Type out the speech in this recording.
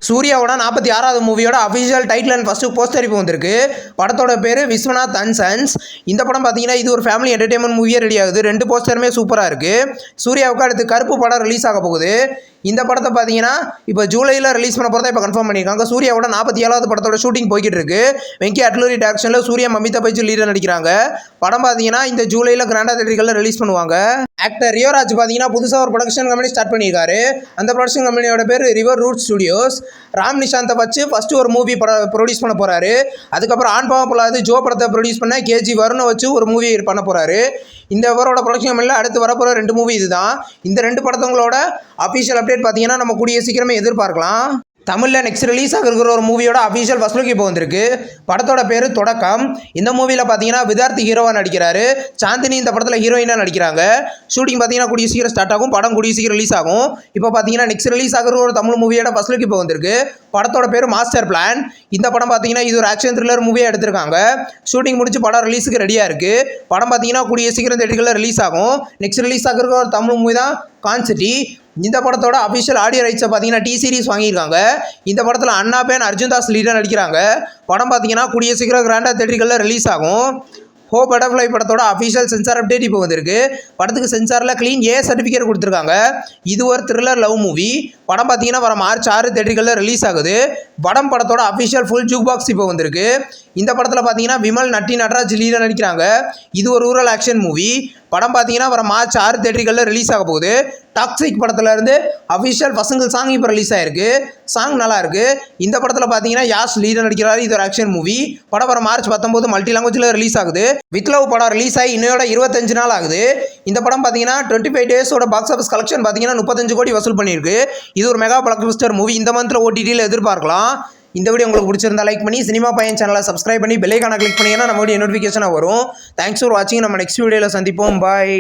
சூர்யாவோட 46வது மூவியோட official title and first poster இப்போ வந்திருக்கு. படத்தோட பேர் விஸ்வநாத் அண்ட் சன்ஸ். இந்த படம் பார்த்தீங்கன்னா இது ஒரு ஃபேமிலி என்டர்டைன்மெண்ட் மூவியே ரெடி ஆகுது. 2 போஸ்டருமே சூப்பராக இருக்குது. சூர்யாவுக்கு அடுத்து கருப்பு படம் ரிலீஸ் ஆக போகுது. இந்த படத்தை பார்த்தீங்கன்னா இப்போ ஜூலையில் ரிலீஸ் பண்ண போகிறதா இப்போ கன்ஃபார்ம் பண்ணியிருக்காங்க. சூர்யாவோட 47வது படத்தோட ஷூட்டிங் போய்கிட்டு இருக்கு. வெங்கி அட்லூரி டேரக்ஷனில் சூர்யா மமிதா பைஜு லீடர் நடிக்கிறாங்க. படம் பார்த்தீங்கன்னா இந்த ஜூலையில் கிராண்டா தேட்டர்களில் ரிலீஸ் பண்ணுவாங்க. ஆக்டர் ரியோராஜ் பார்த்தீங்கன்னா புதுசாக ஒரு ப்ரொடக்ஷன் கம்பெனி ஸ்டார்ட் பண்ணியிருக்காரு. அந்த ப்ரொடக்ஷன் கம்பெனியோட பேர் ரிவர் ரூட் ஸ்டுடியோஸ். ராம் நிஷாந்தை வச்சு ஃபஸ்ட்டு ஒரு மூவி ப்ரொடியூஸ் பண்ண போகிறாரு. அதுக்கப்புறம் ஆண் பாவம் பொல்லாது ஜோ படத்தை ப்ரொடியூஸ் பண்ண கேஜி வருணை வச்சு ஒரு மூவி பண்ண போகிறாரு. இந்த இவரோட ப்ரொடக்ஷன் கம்பெனியில் அடுத்து வரப்போகிற 2 மூவி இதுதான். இந்த 2 படத்தவங்களோட அஃபிஷியல் அப்டேட் பார்த்தீங்கன்னா நம்ம கூடிய சீக்கிரமே எதிர்பார்க்கலாம். தமிழில் நெக்ஸ்ட் ரிலீஸ் ஆக இருக்கிற ஒரு மூவியோட அஃபிஷியல் ஃபர்ஸ்ட் லுக் இப்போ வந்திருக்கு. படத்தோட பேர் தொடக்கம். இந்த மூவியில் பார்த்தீங்கன்னா விதார்த்தி ஹீரோவாக நடிக்கிறாரு. சாந்தினி இந்த படத்தில் ஹீரோயினாக நடிக்கிறாங்க. ஷூட்டிங் பார்த்தீங்கன்னா கூடிய சீக்கிரம் ஸ்டார்ட் ஆகும். படம் கூடிய சீக்கிரம் ரிலீஸ் ஆகும். இப்போ பார்த்தீங்கன்னா நெக்ஸ்ட் ரிலீஸ் ஆகிற ஒரு தமிழ் மூவியோட ஃபர்ஸ்ட் லுக் இப்போ வந்திருக்கு. படத்தோட பேர் மாஸ்டர் பிளான். இந்த படம் பார்த்தீங்கன்னா இது ஒரு ஆக்ஷன் த்ரில்லர் மூவியாக எடுத்திருக்காங்க. ஷூட்டிங் முடிச்சு படம் ரிலீஸுக்கு ரெடியாக இருக்குது. படம் பார்த்தீங்கன்னா கூடிய சீக்கிரம் தேட்டர்களில் ரிலீஸ் ஆகும். நெக்ஸ்ட் ரிலீஸ் ஆகிற ஒரு தமிழ் மூவி தான் கான்சிட்டி. இந்த படத்தோட அஃபிஷியல் ஆடியோ ரைட்ஸை பார்த்தீங்கன்னா T-Series வாங்கியிருக்காங்க. இந்த படத்தில் அண்ணா பேன் அர்ஜுன் தாஸ் லீடர் நடிக்கிறாங்க. படம் பார்த்தீங்கன்னா கூடிய சீக்கிரம் கிராண்டா தேட்டர்களில் ரிலீஸ் ஆகும். ஹோ பட்டர்ஃப்ளை படத்தோட அஃபிஷியல் சென்சார் அப்டேட் இப்போ வந்திருக்கு. படத்துக்கு சென்சாரில் க்ளீன் ஏ சர்டிஃபிகேட் கொடுத்துருக்காங்க. இது ஒரு த்ரில்லர் லவ் மூவி. படம் பார்த்தீங்கன்னா வர மார்ச் 6 தேட்டர்களில் ரிலீஸ் ஆகுது. படத்தோட அஃபிஷியல் ஃபுல் ஜூக் பாக்ஸ் இப்போ வந்திருக்கு. இந்த படத்தில் பார்த்தீங்கன்னா விமல் நட்டி நடராஜ் லீடர் நடிக்கிறாங்க. இது ஒரு ரூரல் ஆக்ஷன் மூவி. படம் பார்த்தீங்கன்னா வர மார்ச் 6 தேட்டர்களில் ரிலீஸ் ஆக போகுது. டாக்ஸிக் படத்துலேருந்து அஃபிஷியல் பசங்கள் சாங் இப்போ ரிலீஸ் ஆயிருக்கு. சாங் நல்லா இருக்கு. இந்த படத்தில் பார்த்தீங்கன்னா யாஷ் லீடர் நடிக்கிறாரு. இது ஒரு ஆக்ஷன் மூவி. படம் வர மார்ச் 19 மல்டி லாங்குவேஜில் ரிலீஸ் ஆகுது. வித் லவ் படம் ரிலீஸ் ஆகி இன்னையோட 25 நாள் ஆகுது. இந்த படம் பார்த்தீங்கன்னா 25 டேஸோட பாக்ஸ் ஆஃபீஸ் கலெக்ஷன் பார்த்தீங்கன்னா 35 கோடி வசூல் பண்ணியிருக்கு. இது ஒரு மெகா பிளாக்பஸ்டர் மூவி. இந்த மந்த்தில் OTTயில் எதிர்பார்க்கலாம். இந்த வீடியோ உங்களுக்கு பிடிச்சிருந்தா லைக் பண்ணி சினிமா பையன் சேனலை சப்ஸ்கிரைப் பண்ணி பெல் ஐகானை கிளிக் பண்ணிங்கன்னா நம்ம வீடியோ நோட்டிஃபிகேஷனாக வரும். தேங்க்ஸ் ஃபார் வாட்சிங். நம்ம நெக்ஸ்ட் வீடியோவில் சந்திப்போம். பாய்.